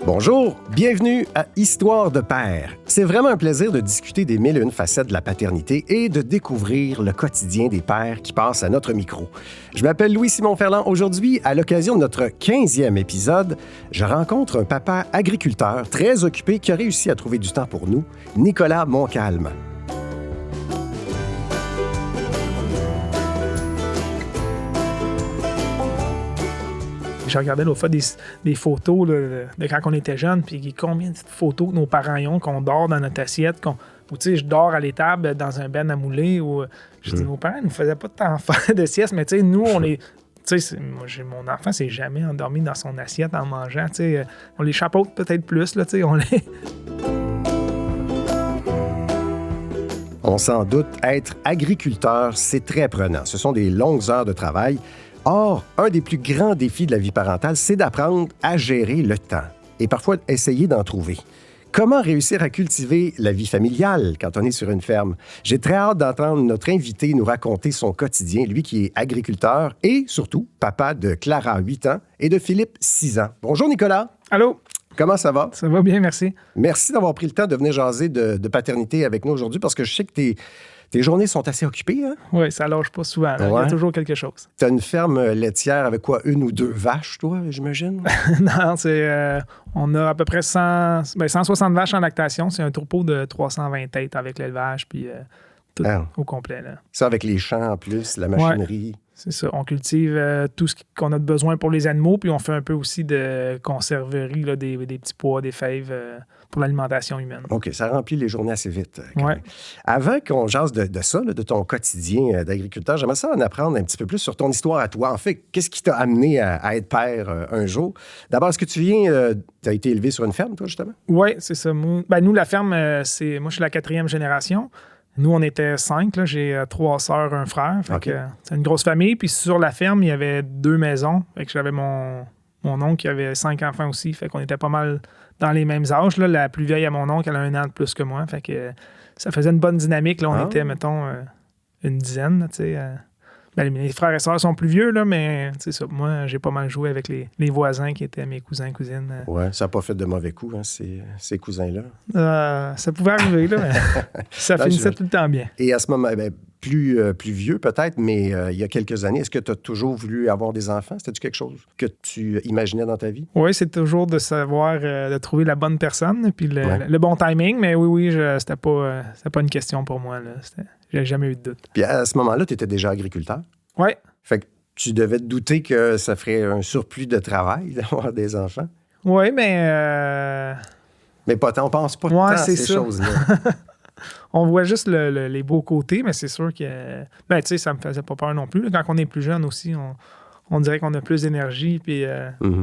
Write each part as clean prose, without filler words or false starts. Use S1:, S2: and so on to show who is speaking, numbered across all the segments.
S1: Bonjour, bienvenue à Histoire de père. C'est vraiment un plaisir de discuter des 1001 facettes de la paternité et de découvrir le quotidien des pères qui passent à notre micro. Je m'appelle Louis-Simon Ferland. Aujourd'hui, à l'occasion de notre 15e épisode, je rencontre un papa agriculteur très occupé qui a réussi à trouver du temps pour nous, Nicolas Montcalm.
S2: Je regardais l'autre fois des photos là, de quand on était jeune, puis combien de photos que nos parents ont, qu'on dort dans notre assiette, ou tu sais, je dors à l'étable dans un ben à mouler, ou je dis, nos parents ne nous faisaient pas tant faire de sieste, mais tu sais, nous, on est. Tu sais, mon enfant s'est jamais endormi dans son assiette en mangeant, tu sais. On les chapeaute peut-être plus, là, tu sais, on les.
S1: On s'en doute, être agriculteur, c'est très prenant. Ce sont des longues heures de travail. Or, un des plus grands défis de la vie parentale, c'est d'apprendre à gérer le temps et parfois essayer d'en trouver. Comment réussir à cultiver la vie familiale quand on est sur une ferme? J'ai très hâte d'entendre notre invité nous raconter son quotidien, lui qui est agriculteur et surtout papa de Clara, 8 ans, et de Philippe, 6 ans. Bonjour Nicolas.
S2: Allô?
S1: Comment ça va?
S2: Ça va bien, merci.
S1: Merci d'avoir pris le temps de venir jaser de paternité avec nous aujourd'hui parce que je sais que tes journées sont assez occupées, hein?
S2: Oui, ça lâche pas souvent. Il y a toujours quelque chose.
S1: Tu as une ferme laitière avec quoi? 1 ou 2 vaches, toi, j'imagine?
S2: Non, on a à peu près 160 vaches en lactation. C'est un troupeau de 320 têtes avec l'élevage, puis tout au complet. Là.
S1: Ça, avec les champs en plus, la machinerie.
S2: Ouais, c'est ça. On cultive tout ce qu'on a besoin pour les animaux, puis on fait un peu aussi de conserverie, là, des petits pois, des fèves pour l'alimentation humaine.
S1: OK, ça remplit les journées assez vite.
S2: Oui.
S1: Avant qu'on jase de ça, là, de ton quotidien d'agriculteur, j'aimerais ça en apprendre un petit peu plus sur ton histoire à toi. En fait, qu'est-ce qui t'a amené à être père un jour? D'abord, est-ce que tu as été élevé sur une ferme, toi, justement?
S2: Oui, c'est ça. Nous, la ferme, moi, je suis la 4e génération. Nous, on était 5. Là. J'ai 3 sœurs, un frère. Fait que, c'est une grosse famille. Puis sur la ferme, il y avait 2 maisons. Fait que j'avais mon oncle qui avait 5 enfants aussi. Fait qu'on était pas mal dans les mêmes âges. Là. La plus vieille à mon oncle, elle a 1 an de plus que moi. Fait que ça faisait une bonne dynamique. Là. On était, mettons, une dizaine. Les frères et sœurs sont plus vieux, là, mais c'est ça. Moi, j'ai pas mal joué avec les voisins qui étaient mes cousins et cousines.
S1: Oui, ça n'a pas fait de mauvais coups, hein, ces cousins-là.
S2: Ça pouvait arriver, là, mais ça finissait tout le temps bien.
S1: Et à ce moment, plus vieux peut-être, mais il y a quelques années, est-ce que tu as toujours voulu avoir des enfants? C'était-tu quelque chose que tu imaginais dans ta vie?
S2: Oui, c'est toujours de savoir, de trouver la bonne personne, puis le bon timing, mais oui, c'était pas une question pour moi, là. J'ai jamais eu de doute.
S1: Puis à ce moment-là, tu étais déjà agriculteur?
S2: Oui.
S1: Fait que tu devais te douter que ça ferait un surplus de travail d'avoir des enfants?
S2: Oui, mais...
S1: Mais pas tant, on pense pas tant à ces choses-là.
S2: On voit juste les beaux côtés, mais c'est sûr que... tu sais, ça me faisait pas peur non plus. Quand on est plus jeune aussi, on dirait qu'on a plus d'énergie puis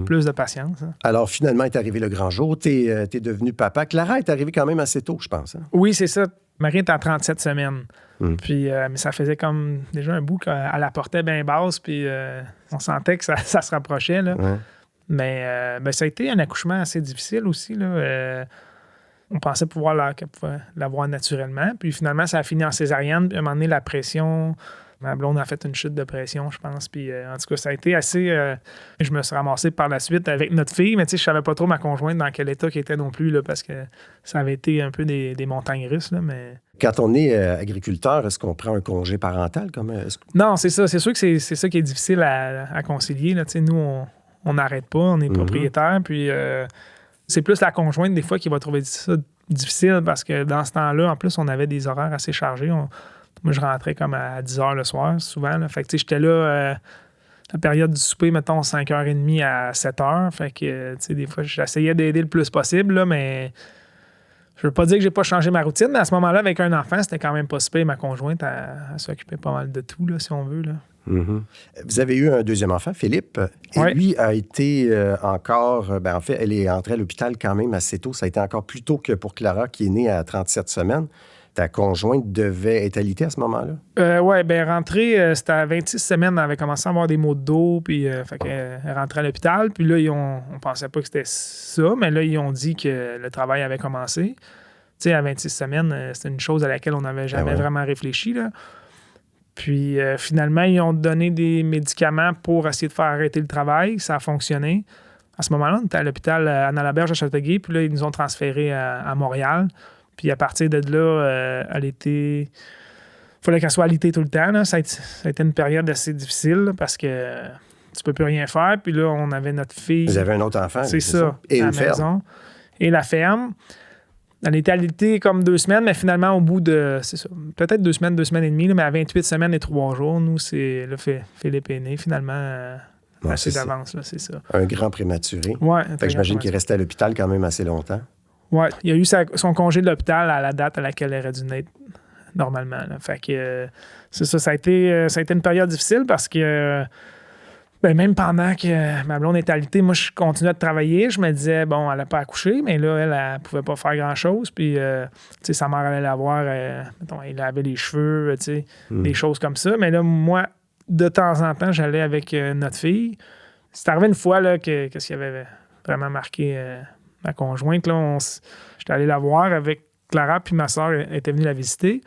S2: plus de patience. Hein.
S1: Alors, finalement, est arrivé le grand jour. T'es devenu papa. Clara est arrivée quand même assez tôt, je pense. Hein?
S2: Oui, c'est ça. Marie est à 37 semaines. Puis, mais ça faisait comme déjà un bout qu'elle la portait bien basse, puis on sentait que ça se rapprochait. Là.
S1: Ouais.
S2: Mais ça a été un accouchement assez difficile aussi. Là. On pensait pouvoir l'avoir naturellement. Puis finalement, ça a fini en césarienne. Puis à un moment donné, la pression... Ma blonde a fait une chute de pression, je pense. Puis en tout cas, ça a été assez... je me suis ramassé par la suite avec notre fille, mais tu sais, je savais pas trop ma conjointe dans quel état qu'elle était non plus, là, parce que ça avait été un peu des montagnes russes, là, mais...
S1: Quand on est agriculteur, est-ce qu'on prend un congé parental?
S2: Non, c'est ça. C'est sûr que c'est ça qui est difficile à concilier. Là. Tu sais, nous, on n'arrête pas, on est propriétaire, puis c'est plus la conjointe, des fois, qui va trouver ça difficile, parce que dans ce temps-là, en plus, on avait des horaires assez chargés. Moi, je rentrais comme à 10 h le soir, souvent. Là. Fait que, tu sais, j'étais là, la période du souper, mettons, 5h30 à 7h. Fait que, tu sais, des fois, j'essayais d'aider le plus possible, là, mais je veux pas dire que j'ai pas changé ma routine, mais à ce moment-là, avec un enfant, c'était quand même pas si pire. Ma conjointe, elle s'occupait pas mal de tout, là, si on veut, là.
S1: Mm-hmm. Vous avez eu un deuxième enfant, Philippe, et lui a été encore... en fait, elle est entrée à l'hôpital quand même assez tôt. Ça a été encore plus tôt que pour Clara, qui est née à 37 semaines. Ta conjointe devait être alitée à ce moment-là?
S2: Oui, rentrée, c'était à 26 semaines. Elle avait commencé à avoir des maux de dos, puis fait qu'elle rentrait à l'hôpital. Puis là, on pensait pas que c'était ça, mais là, ils ont dit que le travail avait commencé. Tu sais, à 26 semaines, c'était une chose à laquelle on n'avait jamais vraiment réfléchi, là. Puis finalement, ils ont donné des médicaments pour essayer de faire arrêter le travail. Ça a fonctionné. À ce moment-là, on était à l'hôpital Anna-Laberge à Châteauguay, puis là, ils nous ont transférés à Montréal. Puis à partir de là, elle était... Il fallait qu'elle soit alitée tout le temps. Là. Ça a été une période assez difficile là, parce que tu peux plus rien faire. Puis là, on avait notre fille...
S1: Vous avez un autre enfant.
S2: C'est ça.
S1: Et
S2: à
S1: une
S2: la maison.
S1: ferme.
S2: Et la ferme. Elle était alitée comme 2 semaines, mais finalement, au bout de... C'est ça. Peut-être 2 semaines et demie, là, mais à 28 semaines et 3 jours, nous, c'est... Là, Philippe est né, finalement... assez d'avance, là, c'est ça.
S1: Un grand prématuré.
S2: Ouais.
S1: Fait que j'imagine qu'il restait à l'hôpital quand même assez longtemps.
S2: Ouais. Il a eu son congé de l'hôpital à la date à laquelle elle aurait dû naître normalement. Là. Fait que c'est ça. Ça a été une période difficile parce que même pendant que ma blonde était alitée, moi, je continuais de travailler. Je me disais, bon, elle n'a pas accouché, mais là, elle pouvait pas faire grand-chose. Puis, tu sais, sa mère allait la voir, mettons, elle avait les cheveux, tu sais, des choses comme ça. Mais là, moi, de temps en temps, j'allais avec notre fille. C'est arrivé une fois là, que ce qui avait vraiment marqué ma conjointe. Là, j'étais allé la voir avec Clara, puis ma soeur était venue la visiter.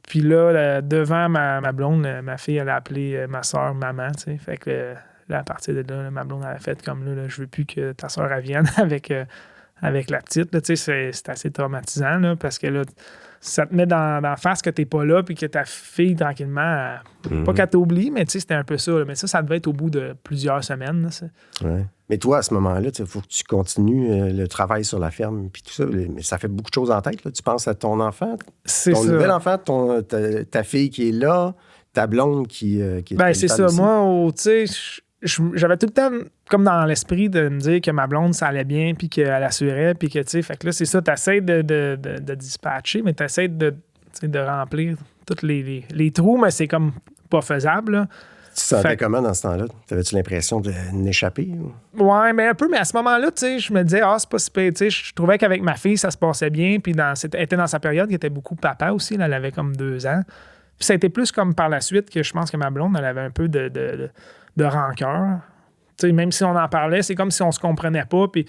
S2: Puis là, devant ma blonde, ma fille, elle a appelé ma soeur maman. Tu sais. Fait que là, à partir de là, ma blonde, elle a fait comme là, je veux plus que ta soeur vienne avec la petite. Là, tu sais, c'est assez traumatisant là, parce que là, ça te met dans face que t'es pas là puis que ta fille, tranquillement, pas qu'elle t'oublie, mais tu sais, c'était un peu ça. Là. Mais ça devait être au bout de plusieurs semaines. Là,
S1: ouais. Mais toi, à ce moment-là, il faut que tu continues le travail sur la ferme puis tout ça. Mais ça fait beaucoup de choses en tête. Là. Tu penses à ton enfant, ton nouvel enfant, ta fille qui est là, ta blonde qui est
S2: ben, c'est ça.
S1: Aussi.
S2: Moi, tu sais, j'avais tout le temps comme dans l'esprit de me dire que ma blonde, ça allait bien, puis qu'elle assurait, puis que, tu sais, fait que là, c'est ça, t'essaies de dispatcher, mais t'essaies de remplir tous les trous, mais c'est comme pas faisable, là.
S1: Tu te sentais comment dans ce temps-là? T'avais-tu l'impression de n'échapper? Ou?
S2: Ouais, mais un peu, mais à ce moment-là, tu sais, je me disais, c'est pas si pire, tu sais, je trouvais qu'avec ma fille, ça se passait bien, puis elle était dans sa période qui était beaucoup papa aussi, là, elle avait comme 2 ans. Puis ça a été plus comme par la suite que je pense que ma blonde, elle avait un peu de rancœur. T'sais, même si on en parlait, c'est comme si on se comprenait pas. Puis,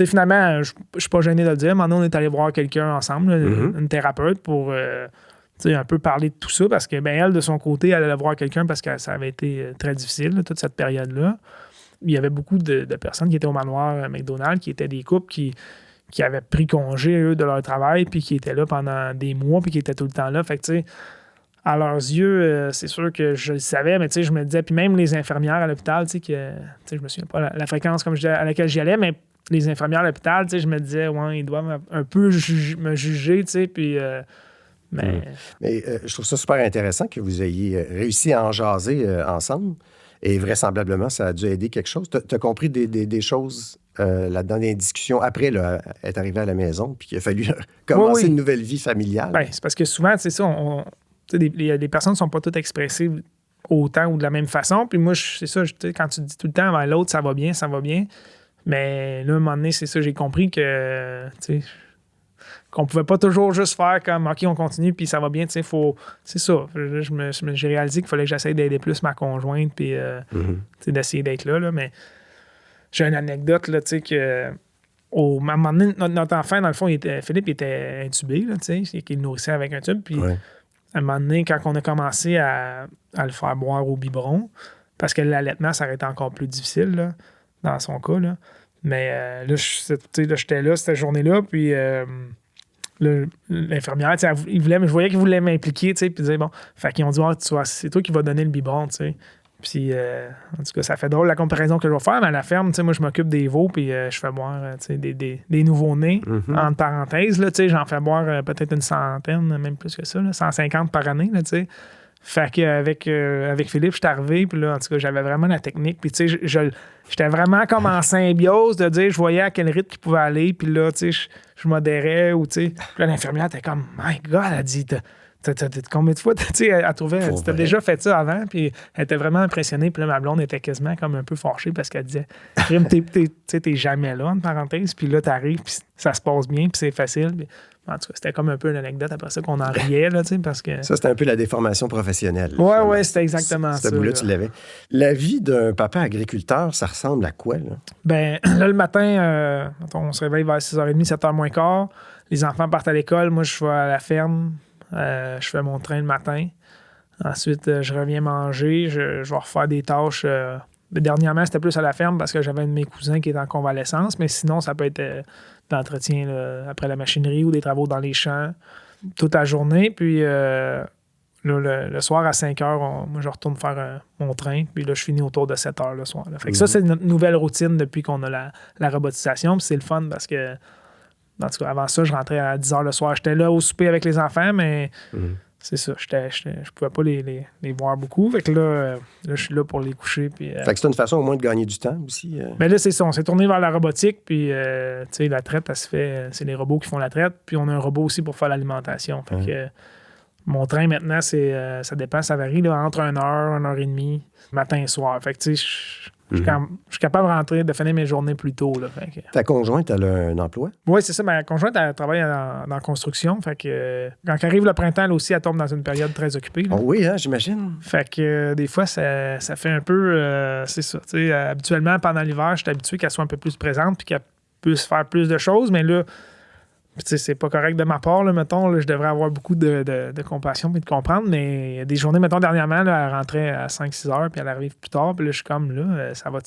S2: finalement, je suis pas gêné de le dire. Maintenant, on est allé voir quelqu'un ensemble, une thérapeute, pour un peu parler de tout ça. Parce que, elle, de son côté, elle allait voir quelqu'un parce que ça avait été très difficile, là, toute cette période-là. Il y avait beaucoup de personnes qui étaient au manoir McDonald's, qui étaient des couples qui avaient pris congé, eux, de leur travail, puis qui étaient là pendant des mois, puis qui étaient tout le temps là. Fait que, tu sais, à leurs yeux, c'est sûr que je le savais, mais tu sais, je me disais, puis même les infirmières à l'hôpital, tu sais, je me souviens pas la fréquence comme à laquelle j'y allais, mais les infirmières à l'hôpital, tu sais, je me disais, ouais, ils doivent un peu me juger, tu sais, puis... Mais
S1: je trouve ça super intéressant que vous ayez réussi à en jaser ensemble, et vraisemblablement, ça a dû aider quelque chose. Tu as compris des choses là-dedans, des discussions, après là, être arrivé à la maison, puis qu'il a fallu commencer une nouvelle vie familiale.
S2: Bien, c'est parce que souvent, c'est ça, les personnes ne sont pas toutes expressives autant ou de la même façon. Puis moi, c'est ça, quand tu dis tout le temps à l'autre, ça va bien. Mais là, à un moment donné, c'est ça, j'ai compris que, qu'on pouvait pas toujours juste faire comme, OK, on continue, puis ça va bien, c'est ça. Là, j'ai réalisé qu'il fallait que j'essaye d'aider plus ma conjointe, puis d'essayer d'être là. Mais j'ai une anecdote, là, tu sais, que... à un moment donné, notre enfant, dans le fond, Philippe était intubé, là, tu sais, il nourrissait avec un tube, puis...
S1: Ouais.
S2: À un moment donné, quand on a commencé à le faire boire au biberon, parce que l'allaitement, ça aurait été encore plus difficile, là, dans son cas. Là. Mais là, j'étais là cette journée-là, puis l'infirmière, je voyais qu'il voulait m'impliquer, puis disait, bon, fait qu'ils ont dit, c'est toi qui vas donner le biberon, tu sais. Puis, en tout cas, ça fait drôle la comparaison que je vais faire, mais à la ferme, moi, je m'occupe des veaux, puis je fais boire des nouveaux-nés, entre parenthèses. Là, j'en fais boire peut-être une centaine, même plus que ça, là, 150 par année. Là, fait qu'avec Philippe, je suis arrivé, puis là, en tout cas, j'avais vraiment la technique. Puis, j'étais vraiment comme en symbiose de dire, je voyais à quel rythme il pouvait aller, puis là, je modérais, ou, puis là, l'infirmière était comme, my God, elle a dit, combien de fois, elle trouvait, tu as déjà fait ça avant, puis elle était vraiment impressionnée, puis là, ma blonde était quasiment comme un peu fâchée parce qu'elle disait, Crime, t'es jamais là, entre parenthèses, puis là, t'arrives, puis ça se passe bien, puis c'est facile. Puis, en tout cas, c'était comme un peu une anecdote après ça qu'on en riait, là, parce que...
S1: Ça, c'était un peu la déformation professionnelle.
S2: Ouais, c'était exactement ça.
S1: Ce bout-là, tu l'avais. La vie d'un papa agriculteur, ça ressemble à quoi, là?
S2: Ben, là, le matin, on se réveille vers 6h30, 7h moins quart. Les enfants partent à l'école. Moi, je vais à la ferme. Je fais mon train le matin. Ensuite, je reviens manger, je vais refaire des tâches. Dernièrement, c'était plus à la ferme parce que j'avais un de mes cousins qui est en convalescence, mais sinon, ça peut être d'entretien après la machinerie ou des travaux dans les champs toute la journée. Puis le soir à 5 heures, moi, je retourne faire mon train. Puis là, je finis autour de 7 heures le soir. Là. Fait que ça, c'est notre nouvelle routine depuis qu'on a la robotisation. Puis c'est le fun parce que, en tout cas, avant ça, je rentrais à 10 heures le soir. J'étais là au souper avec les enfants, mais c'est ça. Je pouvais pas les voir beaucoup. Fait que là, je suis là pour les coucher. Puis,
S1: fait que c'est une façon au moins de gagner du temps aussi.
S2: Mais là, c'est ça. On s'est tourné vers la robotique. Puis, tu sais, la traite, elle se fait. C'est les robots qui font la traite. Puis, on a un robot aussi pour faire l'alimentation. Fait que mon train, maintenant, ça dépend. Ça varie là, entre 1 heure, 1 heure et demie, matin et soir. Fait que, tu sais, je suis capable de rentrer, de finir mes journées plus tôt. Là, fait que...
S1: Ta conjointe, elle a un emploi?
S2: Oui, c'est ça. Ma conjointe, elle travaille dans la construction. Fait que quand arrive le printemps, elle aussi, elle tombe dans une période très occupée.
S1: Oh oui, hein, j'imagine.
S2: Fait que des fois, ça fait un peu... c'est ça. Habituellement, pendant l'hiver, je suis habitué qu'elle soit un peu plus présente puis qu'elle puisse faire plus de choses. Mais là, c'est pas correct de ma part, là, mettons. Là, je devrais avoir beaucoup de compassion et de comprendre. Mais il y a des journées, mettons, dernièrement, là, elle rentrait à 5-6 heures puis elle arrive plus tard. Puis là, je suis comme, là, ça va...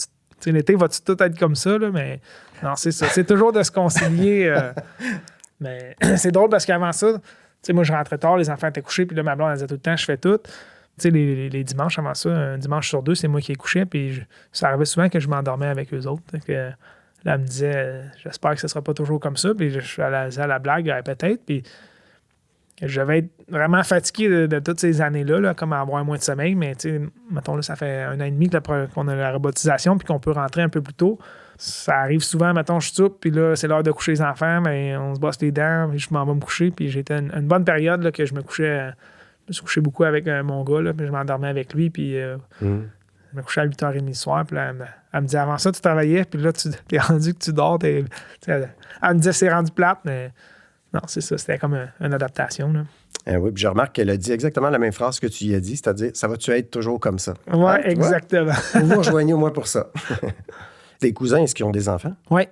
S2: l'été, va-tu tout être comme ça? Là? Mais non, c'est ça. C'est toujours de se concilier. Mais c'est drôle parce qu'avant ça, moi, je rentrais tard, les enfants étaient couchés, puis là, ma blonde, elle disait tout le temps, je fais tout. Les dimanches avant ça, un dimanche sur 2, c'est moi qui les couchais, puis ça arrivait souvent que je m'endormais avec eux autres. Que, là, elle me disait, j'espère que ce ne sera pas toujours comme ça, puis je suis à la blague, peut-être, puis je vais être vraiment fatigué de toutes ces années-là, là, comme à avoir moins de sommeil, mais mettons, là, ça fait 1 an et demi qu'on a la robotisation puis qu'on peut rentrer un peu plus tôt. Ça arrive souvent, mettons, je soupe, puis là, c'est l'heure de coucher les enfants, mais on se bosse les dents, puis je m'en vais me coucher, puis j'étais une bonne période là, que je me suis couché beaucoup avec mon gars, là, puis je m'endormais avec lui, puis je me couchais à 8h30 le soir, puis là, elle me dit, avant ça, tu travaillais, puis là, t'es rendu que tu dors, elle me disait, c'est rendu plate, mais... Non, c'est ça. C'était comme une adaptation. Là.
S1: Oui, puis je remarque qu'elle a dit exactement la même phrase que tu y as dit, c'est-à-dire, ça va-tu être toujours comme ça?
S2: Oui, hein, exactement.
S1: Vous vous rejoignez au moins pour ça. Tes cousins, est-ce qu'ils ont des enfants?
S2: Oui.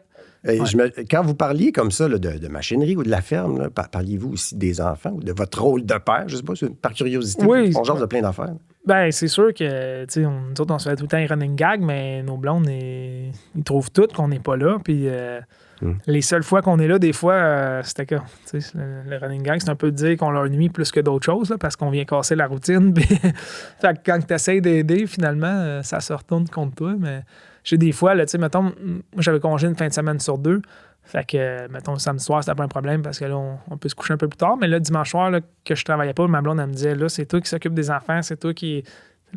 S1: Quand vous parliez comme ça là, de machinerie ou de la ferme, là, parliez-vous aussi des enfants ou de votre rôle de père? Je ne sais pas, par curiosité, on jase de plein d'affaires.
S2: Ben, c'est sûr que, nous autres, on se fait tout le temps un running gag, mais nos blondes, ils trouvent tout qu'on n'est pas là, puis... Les seules fois qu'on est là, des fois, c'était que le running gag, c'est un peu de dire qu'on leur nuit plus que d'autres choses, là, parce qu'on vient casser la routine. Fait que quand tu essaies d'aider, finalement, ça se retourne contre toi. Mais j'ai des fois, là, mettons, moi, j'avais congé une fin de semaine sur 2. Fait que, mettons, le samedi soir, c'était pas un problème parce que là, on peut se coucher un peu plus tard. Mais là, dimanche soir, là, que je travaillais pas, ma blonde, elle me disait, là, c'est toi qui s'occupe des enfants, c'est toi qui...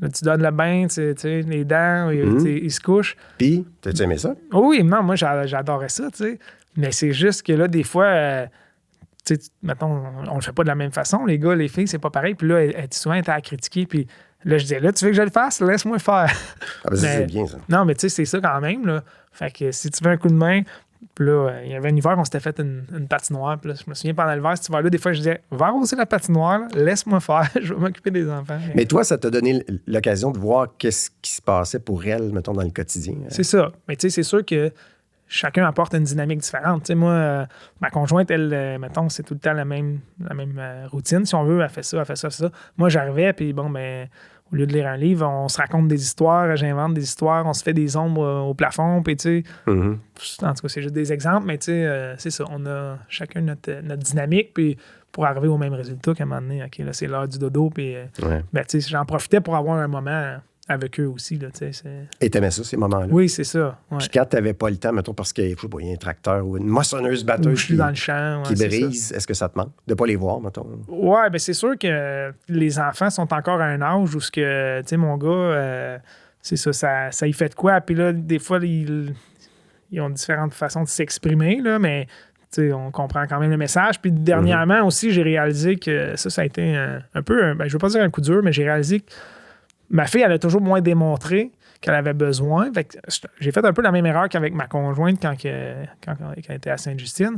S2: Là, tu donnes le bain, les dents, ils se couchent.
S1: Puis, t'as-tu aimé ça?
S2: Oui, non, moi, j'adorais ça, tu sais. Mais c'est juste que là, des fois, mettons, on le fait pas de la même façon. Les gars, les filles, c'est pas pareil. Puis là, souvent, elle était à critiquer. Puis là, je disais, là, tu veux que je le fasse? Laisse-moi le faire.
S1: Ah, ben, c'est bien, ça.
S2: Non, mais tu sais, c'est ça quand même, là. Fait que si tu veux un coup de main... Puis là, il y avait un hiver qu'on s'était fait une patinoire. Puis là, je me souviens, pendant l'hiver, cet hiver-là, des fois, je disais, va arroser la patinoire, là, laisse-moi faire, je vais m'occuper des enfants.
S1: Mais toi, ça t'a donné l'occasion de voir qu'est-ce qui se passait pour elle, mettons, dans le quotidien.
S2: C'est ça. Mais tu sais, c'est sûr que chacun apporte une dynamique différente. Tu sais, moi, ma conjointe, elle, mettons, c'est tout le temps la même routine. Si on veut, elle fait ça, elle fait ça, elle fait ça. Moi, j'arrivais, puis bon, ben... Au lieu de lire un livre, on se raconte des histoires, j'invente des histoires, on se fait des ombres au plafond, puis tu sais, en tout cas, c'est juste des exemples, mais tu sais, c'est ça, on a chacun notre dynamique, puis pour arriver au même résultat qu'à un moment donné, OK, là, c'est l'heure du dodo, puis ben, tu sais, j'en profitais pour avoir un moment avec eux aussi, là, tu sais.
S1: Et t'aimais ça, ces moments-là?
S2: Oui, c'est ça. Ouais.
S1: Puis quand t'avais pas le temps, mettons, parce qu'il y a un tracteur ou une moissonneuse batteuse
S2: je suis dans le champ,
S1: qui brise, est-ce que ça te manque de pas les voir, mettons?
S2: Oui, bien c'est sûr que les enfants sont encore à un âge où ce que, tu sais, mon gars, c'est ça y fait de quoi? Puis là, des fois, ils ont différentes façons de s'exprimer, là, mais t'sais, on comprend quand même le message. Puis dernièrement aussi, j'ai réalisé que ça a été un peu, je veux pas dire un coup dur, mais j'ai réalisé que ma fille, elle a toujours moins démontré qu'elle avait besoin. Fait que j'ai fait un peu la même erreur qu'avec ma conjointe quand elle était à Sainte-Justine.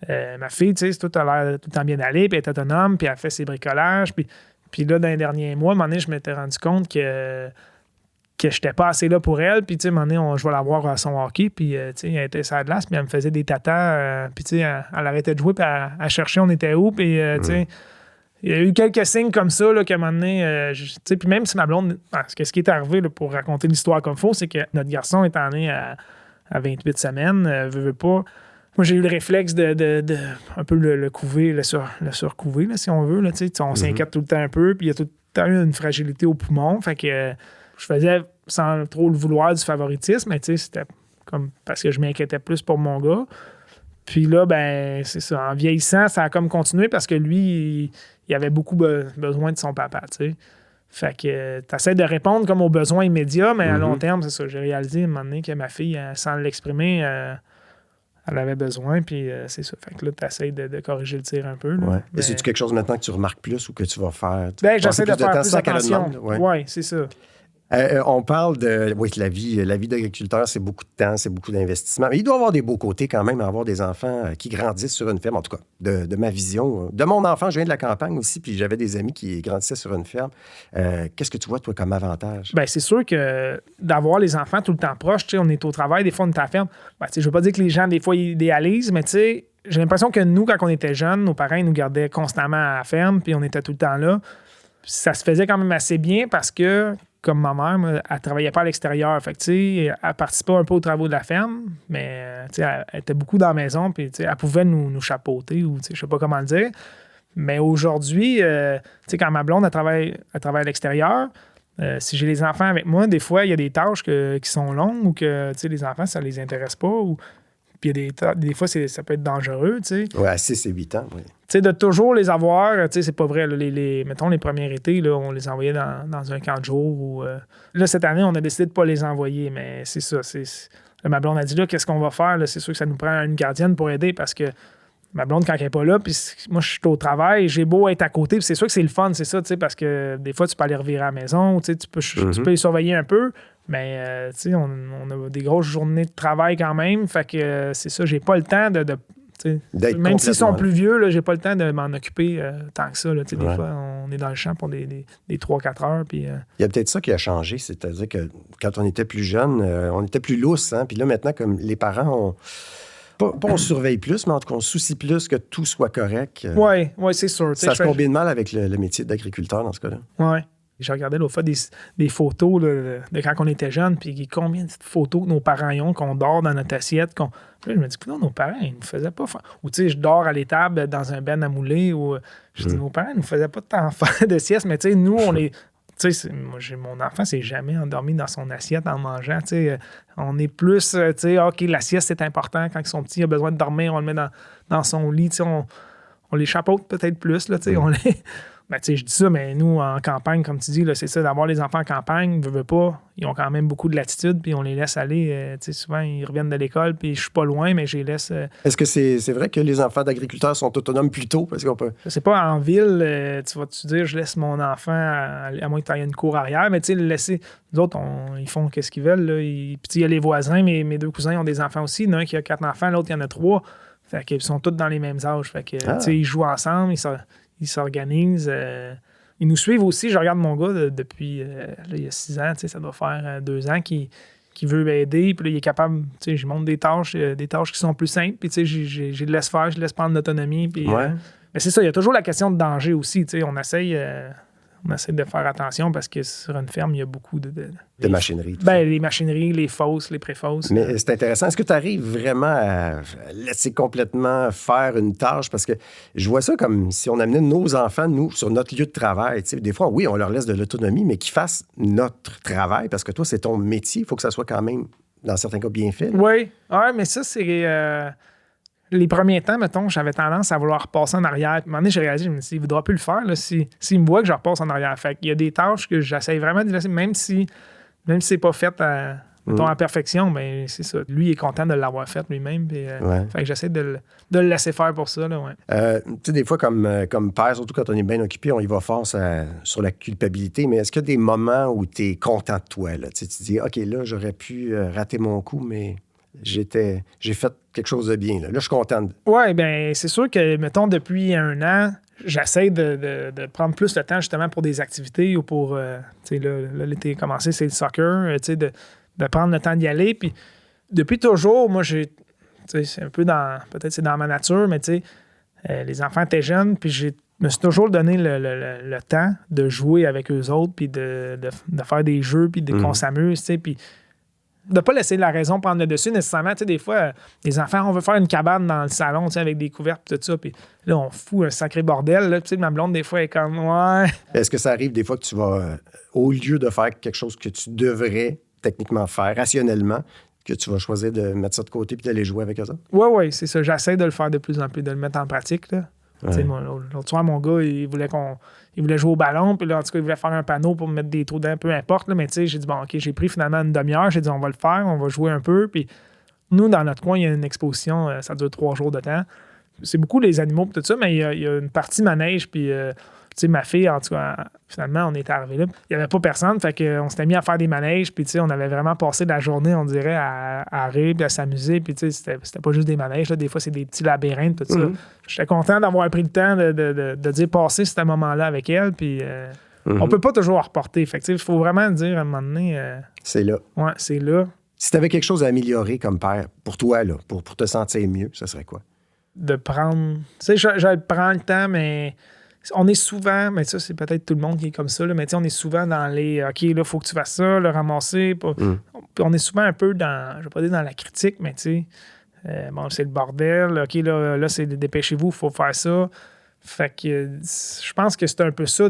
S2: Ma fille, tu sais, tout a l'air tout le temps bien aller, puis elle est autonome, puis elle fait ses bricolages. Puis là, dans les derniers mois, à un moment donné, je m'étais rendu compte que je n'étais pas assez là pour elle. Puis, tu sais, à un moment donné, je vais la voir à son hockey, puis, tu sais, elle était sur la glace, puis elle me faisait des tatas. Puis, tu sais, elle arrêtait de jouer, puis elle cherchait on était où, puis, tu sais... il y a eu quelques signes comme ça, là, qu'à un moment donné, tu sais, puis même si ma blonde, parce que ce qui est arrivé, là, pour raconter l'histoire comme faut, c'est que notre garçon est né à 28 semaines, veut pas. Moi, j'ai eu le réflexe de un peu le couver, le surcouver, là, si on veut. Là, on s'inquiète tout le temps un peu, puis il y a tout le temps eu une fragilité au poumon. Fait que je faisais, sans trop le vouloir, du favoritisme, mais c'était comme parce que je m'inquiétais plus pour mon gars. Puis là, ben, c'est ça. En vieillissant, ça a comme continué parce que lui, il avait beaucoup besoin de son papa, tu sais. Fait que t'essaies de répondre comme aux besoins immédiats, mais à long terme, c'est ça. J'ai réalisé à un moment donné que ma fille, sans l'exprimer, elle avait besoin, puis c'est ça. Fait que là, t'essaies de corriger le tir un peu. Là.
S1: Ouais. Mais c'est-tu quelque chose maintenant que tu remarques plus ou que tu vas faire?
S2: Ben, j'essaie de faire plus attention. Oui, c'est ça.
S1: On parle de la vie d'agriculteur, c'est beaucoup de temps, c'est beaucoup d'investissement. Mais il doit y avoir des beaux côtés quand même, avoir des enfants qui grandissent sur une ferme, en tout cas, de ma vision. De mon enfant, je viens de la campagne aussi, puis j'avais des amis qui grandissaient sur une ferme. Qu'est-ce que tu vois, toi, comme avantage?
S2: Bien, c'est sûr que d'avoir les enfants tout le temps proches, tu sais, on est au travail, des fois, on est à la ferme. Ben, tu sais, je veux pas dire que les gens, des fois, ils idéalisent, mais tu sais, j'ai l'impression que nous, quand on était jeunes, nos parents, ils nous gardaient constamment à la ferme, puis on était tout le temps là. Puis ça se faisait quand même assez bien parce que, comme ma mère, elle travaillait pas à l'extérieur. Fait que, tu sais, elle participait un peu aux travaux de la ferme, mais, tu sais, elle était beaucoup dans la maison, puis, tu sais, elle pouvait nous chapeauter ou, tu sais, je sais pas comment le dire. Mais aujourd'hui, tu sais, quand ma blonde, elle travaille à l'extérieur, si j'ai les enfants avec moi, des fois, il y a des tâches qui sont longues ou que, tu sais, les enfants, ça les intéresse pas ou... Puis il y a des fois, ça peut être dangereux, tu sais.
S1: Oui, à 6 et 8 ans, oui.
S2: Tu sais, de toujours les avoir, tu sais, c'est pas vrai. Là, mettons, les premiers étés, là, on les envoyait dans un camp de jour. Ou, là, cette année, on a décidé de pas les envoyer, mais c'est ça. Là, ma blonde a dit, là, qu'est-ce qu'on va faire? Là? C'est sûr que ça nous prend une gardienne pour aider parce que ma blonde, quand elle n'est pas là, puis moi, je suis au travail, j'ai beau être à côté, puis c'est sûr que c'est le fun, c'est ça, tu sais, parce que des fois, tu peux aller revirer à la maison, tu sais, tu peux les surveiller un peu, mais, tu sais, on a des grosses journées de travail quand même, fait que c'est ça, j'ai pas le temps de même s'ils sont plus vieux, là, j'ai pas le temps de m'en occuper tant que ça, là, tu sais, des fois, on est dans le champ pour des 3-4 heures, puis...
S1: Il y a peut-être ça qui a changé, c'est-à-dire que quand on était plus jeune, on était plus lousse, hein, puis là, maintenant, comme les parents ont... Pas on surveille plus, mais en tout cas, on se soucie plus que tout soit correct.
S2: Oui, c'est sûr.
S1: Ça se combine mal avec le métier d'agriculteur dans ce cas-là.
S2: Oui. J'ai regardé l'autre fois des photos là, de quand on était jeunes, puis combien de photos que nos parents ont, qu'on dort dans notre assiette. Puis là, je me dis que non, nos parents, ils ne faisaient pas faire. Ou tu sais, je dors à l'étable dans un ben à mouler. Ou je dis, nos parents, ils ne faisaient pas de temps faire de sieste, mais tu sais, nous, on est. Tu sais, moi, mon enfant s'est jamais endormi dans son assiette en mangeant. Tu sais, on est plus, tu sais, OK, la sieste, c'est important. Quand ils sont petits, il a besoin de dormir, on le met dans son lit. Tu sais, on les chapeaute peut-être plus, là, tu sais, on les... Ben, tu sais, je dis ça, mais nous, en campagne, comme tu dis, là, c'est ça, d'avoir les enfants en campagne, veut pas, ils ont quand même beaucoup de latitude, puis on les laisse aller. Tu sais, souvent, ils reviennent de l'école, puis je suis pas loin, mais je les laisse...
S1: Est-ce que c'est vrai que les enfants d'agriculteurs sont autonomes plus tôt? Parce qu'on peut...
S2: Je sais pas, en ville, tu vas-tu dire, je laisse mon enfant, à moins que tu aies une cour arrière, mais tu sais, le laisser... Les autres, ils font qu'est-ce qu'ils veulent, là. Puis il y a les voisins, mes 2 cousins ont des enfants aussi. Il y en a un qui a 4 enfants, l'autre, il y en a 3. Fait qu'ils sont tous dans les mêmes âges. Fait que, tu sais, ils jouent ensemble, ils s'organisent. Ils nous suivent aussi. Je regarde mon gars depuis là, il y a 6 ans, ça doit faire 2 ans qui veut m'aider. Puis là, il est capable, je montre des tâches qui sont plus simples. Puis je le laisse faire, je le laisse prendre l'autonomie. Puis, mais c'est ça, il y a toujours la question de danger aussi. On essaye de faire attention parce que sur une ferme, il y a beaucoup de
S1: machinerie.
S2: Les machineries, les fosses, les pré-fosses.
S1: Mais c'est intéressant. Est-ce que tu arrives vraiment à laisser complètement faire une tâche? Parce que je vois ça comme si on amenait nos enfants, nous, sur notre lieu de travail. T'sais, des fois, oui, on leur laisse de l'autonomie, mais qu'ils fassent notre travail parce que toi, c'est ton métier. Il faut que ça soit quand même, dans certains cas, bien fait. Là.
S2: Oui, mais ça, c'est... Les premiers temps, mettons, j'avais tendance à vouloir repasser en arrière. Puis, à un moment donné, j'ai réalisé, je me suis dit, il ne voudra plus le faire s'il me voit que je repasse en arrière. Fait qu'il y a des tâches que j'essaie vraiment de laisser, même si c'est pas fait à perfection, mais c'est ça. Lui, il est content de l'avoir fait lui-même. Puis, fait que j'essaie de le laisser faire pour ça. Là,
S1: tu sais, des fois, comme père, surtout quand on est bien occupé, on y va fort sur la culpabilité. Mais est-ce qu'il y a des moments où tu es content de toi? Là? Tu te dis, OK, là, j'aurais pu rater mon coup, mais... j'ai fait quelque chose de bien. Là, je suis content.
S2: Oui, bien, c'est sûr que, mettons, depuis 1 an, j'essaie de prendre plus de temps, justement, pour des activités ou pour... tu sais, là, l'été commencé, c'est le soccer, tu sais, de prendre le temps d'y aller. Puis, depuis toujours, moi, tu sais, c'est un peu dans... Peut-être c'est dans ma nature, mais tu sais, les enfants étaient jeunes, puis j'ai me suis toujours donné le temps de jouer avec eux autres, puis de faire des jeux, puis qu'on s'amuse, tu sais, puis de pas laisser la raison prendre le dessus nécessairement. Tu sais, des fois, les enfants, on veut faire une cabane dans le salon, tu sais, avec des couvertes, tout ça, puis là, on fout un sacré bordel, là, tu sais, ma blonde, des fois, elle est comme, ouais.
S1: Est-ce que ça arrive des fois que tu vas, au lieu de faire quelque chose que tu devrais techniquement faire, rationnellement, que tu vas choisir de mettre ça de côté puis d'aller jouer avec eux autres?
S2: Oui, c'est ça. J'essaie de le faire de plus en plus, de le mettre en pratique, là. Ouais. L'autre soir, mon gars, il voulait jouer au ballon, puis là, en tout cas, il voulait faire un panneau pour me mettre des trous dedans, peu importe. Là, mais tu sais, j'ai dit, bon, OK, j'ai pris finalement une demi-heure. J'ai dit, on va le faire, on va jouer un peu. Puis nous, dans notre coin, il y a une exposition, ça dure 3 jours de temps. C'est beaucoup les animaux, tout ça, mais il y a une partie manège, puis tu sais, ma fille, en tout cas, finalement, on est arrivé là. Il n'y avait pas personne, fait qu'on s'était mis à faire des manèges, puis tu sais, on avait vraiment passé la journée, on dirait, à rire, puis à s'amuser, puis tu sais, c'était pas juste des manèges, là. Des fois, c'est des petits labyrinthes, tout ça. J'étais content d'avoir pris le temps de dire passer ce moment-là avec elle, puis on peut pas toujours reporter. Fait que tu sais, il faut vraiment dire à un moment donné...
S1: c'est là.
S2: Ouais, c'est là.
S1: Si tu avais quelque chose à améliorer comme père, pour toi, là, pour te sentir mieux, ça serait quoi?
S2: De prendre... Tu sais, je prends le temps, mais... On est souvent, mais ça, c'est peut-être tout le monde qui est comme ça, là, mais on est souvent dans les « OK, là, il faut que tu fasses ça, le ramasser. » On est souvent un peu dans, je vais pas dire dans la critique, mais tu sais, bon, c'est le bordel. OK, là c'est dépêchez-vous, il faut faire ça. Fait que je pense que c'est un peu ça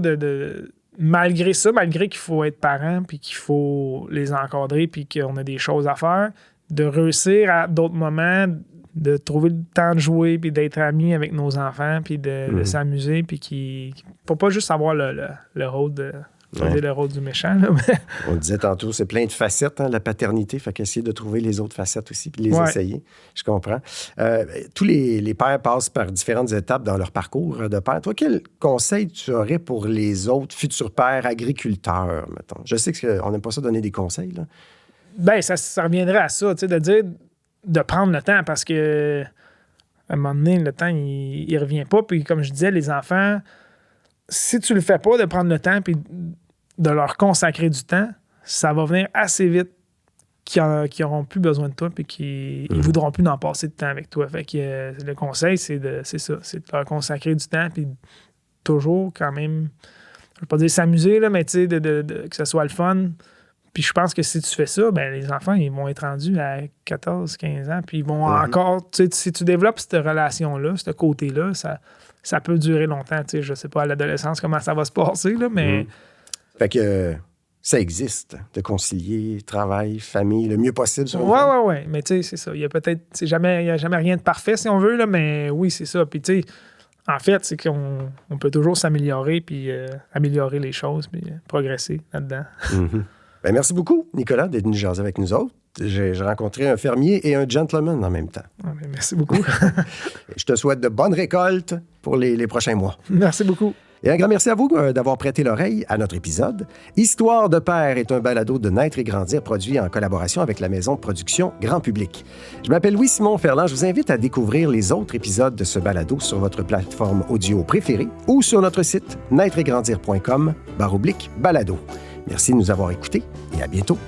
S2: malgré qu'il faut être parent, puis qu'il faut les encadrer, puis qu'on a des choses à faire, de réussir à d'autres moments de trouver le temps de jouer, puis d'être amis avec nos enfants, puis de s'amuser, puis faut pas juste avoir le rôle de... le rôle du méchant. Là, mais...
S1: On le disait tantôt, c'est plein de facettes, hein, la paternité. Fait qu'essayer de trouver les autres facettes aussi, puis les essayer. Je comprends. Tous les pères passent par différentes étapes dans leur parcours de père. Toi, quel conseil tu aurais pour les autres futurs pères agriculteurs, mettons? Je sais qu'on n'aime pas ça donner des conseils, là.
S2: Bien, ça reviendrait à ça, tu sais, de dire de prendre le temps, parce que à un moment donné, le temps, il revient pas. Puis comme je disais, les enfants, si tu le fais pas, de prendre le temps puis de leur consacrer du temps, ça va venir assez vite qu'ils n'auront plus besoin de toi puis qu'ils ne voudront plus d'en passer de temps avec toi. Fait que le conseil, c'est ça, c'est de leur consacrer du temps puis toujours quand même, je ne veux pas dire s'amuser, là, mais tu sais, que ce soit le fun. Puis je pense que si tu fais ça, ben les enfants, ils vont être rendus à 14, 15 ans, puis ils vont encore... Tu sais, si tu développes cette relation-là, ce côté-là, ça peut durer longtemps. Tu sais, je sais pas à l'adolescence comment ça va se passer, là, mais...
S1: Fait que ça existe, de concilier travail, famille, le mieux possible.
S2: Oui. Mais tu sais, c'est ça. Il y a jamais rien de parfait, si on veut, là, mais oui, c'est ça. Puis tu sais, en fait, c'est qu'on peut toujours s'améliorer, puis améliorer les choses, puis progresser là-dedans.
S1: Ben, merci beaucoup, Nicolas, d'être venu jaser avec nous autres. J'ai rencontré un fermier et un gentleman en même temps.
S2: Merci beaucoup.
S1: Je te souhaite de bonnes récoltes pour les prochains mois.
S2: Merci beaucoup.
S1: Et un grand merci à vous d'avoir prêté l'oreille à notre épisode. Histoire de père est un balado de Naître et Grandir produit en collaboration avec la maison de production Grand Public. Je m'appelle Louis-Simon Ferland. Je vous invite à découvrir les autres épisodes de ce balado sur votre plateforme audio préférée ou sur notre site naîtreetgrandir.com/balado. Merci de nous avoir écoutés et à bientôt.